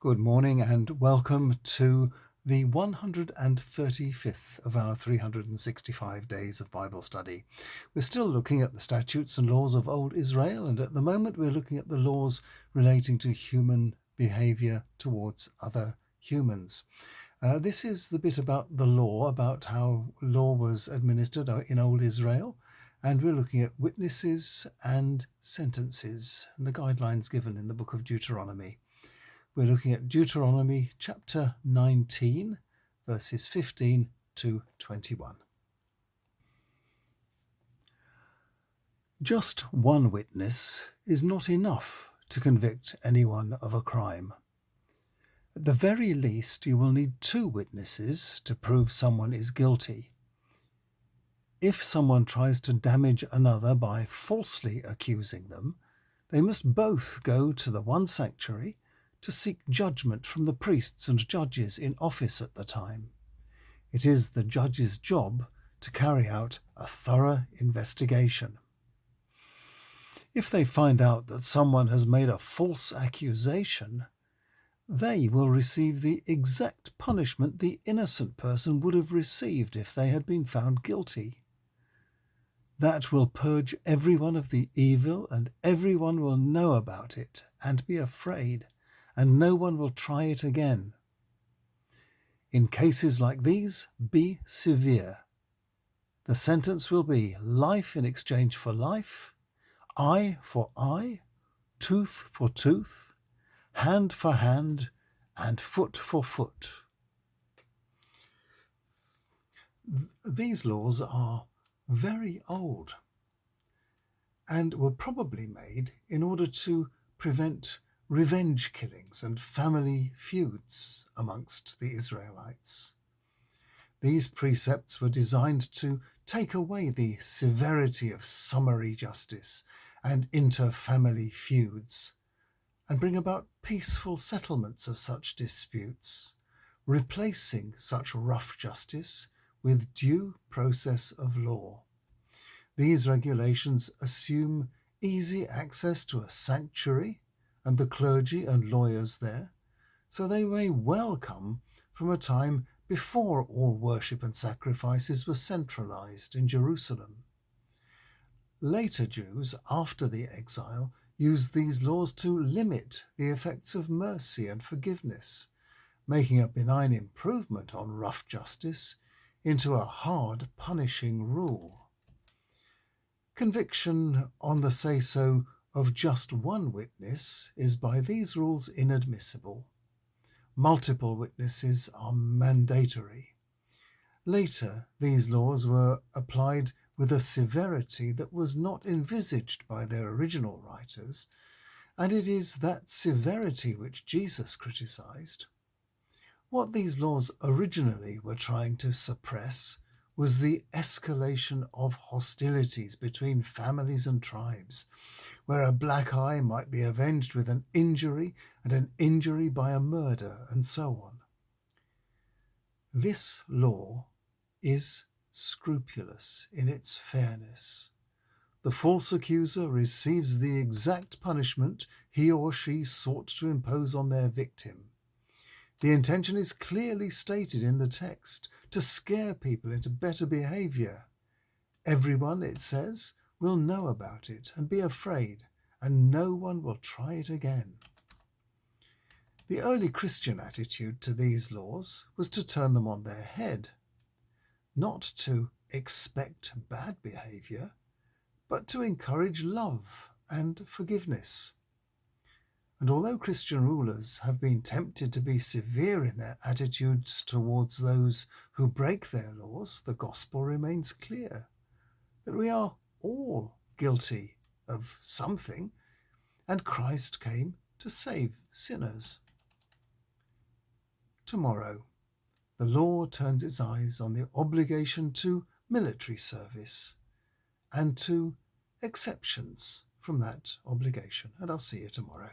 Good morning and welcome to the 135th of our 365 days of Bible study. We're still looking at the statutes and laws of old Israel, and at the moment we're looking at the laws relating to human behavior towards other humans. This is the bit about the law, about how law was administered in old Israel, and we're looking at witnesses and sentences and the guidelines given in the book of Deuteronomy. We're looking at Deuteronomy chapter 19, verses 15 to 21. Just one witness is not enough to convict anyone of a crime. At the very least, you will need two witnesses to prove someone is guilty. If someone tries to damage another by falsely accusing them, they must both go to the one sanctuary to seek judgment from the priests and judges in office at the time. It is the judge's job to carry out a thorough investigation. If they find out that someone has made a false accusation, they will receive the exact punishment the innocent person would have received if they had been found guilty. That will purge everyone of the evil, and everyone will know about it and be afraid, and no one will try it again. In cases like these, be severe. The sentence will be life in exchange for life, eye for eye, tooth for tooth, hand for hand, and foot for foot. These laws are very old and were probably made in order to prevent revenge killings and family feuds amongst the Israelites. These precepts were designed to take away the severity of summary justice and inter-family feuds and bring about peaceful settlements of such disputes, replacing such rough justice with due process of law. These regulations assume easy access to a sanctuary and the clergy and lawyers there, so they may well come from a time before all worship and sacrifices were centralized in Jerusalem. Later Jews, after the exile, used these laws to limit the effects of mercy and forgiveness, making a benign improvement on rough justice into a hard punishing rule. Conviction on the say-so of just one witness is by these rules inadmissible. Multiple witnesses are mandatory. Later, these laws were applied with a severity that was not envisaged by their original writers, and it is that severity which Jesus criticized. What these laws originally were trying to suppress was the escalation of hostilities between families and tribes, where a black eye might be avenged with an injury and an injury by a murder, and so on. This law is scrupulous in its fairness. The false accuser receives the exact punishment he or she sought to impose on their victim. The intention is clearly stated in the text, to scare people into better behavior. Everyone, it says, will know about it and be afraid, and no one will try it again. The early Christian attitude to these laws was to turn them on their head, not to expect bad behavior, but to encourage love and forgiveness. And although Christian rulers have been tempted to be severe in their attitudes towards those who break their laws, the gospel remains clear that we are all guilty of something, and Christ came to save sinners. Tomorrow, the law turns its eyes on the obligation to military service and to exceptions from that obligation, and I'll see you tomorrow.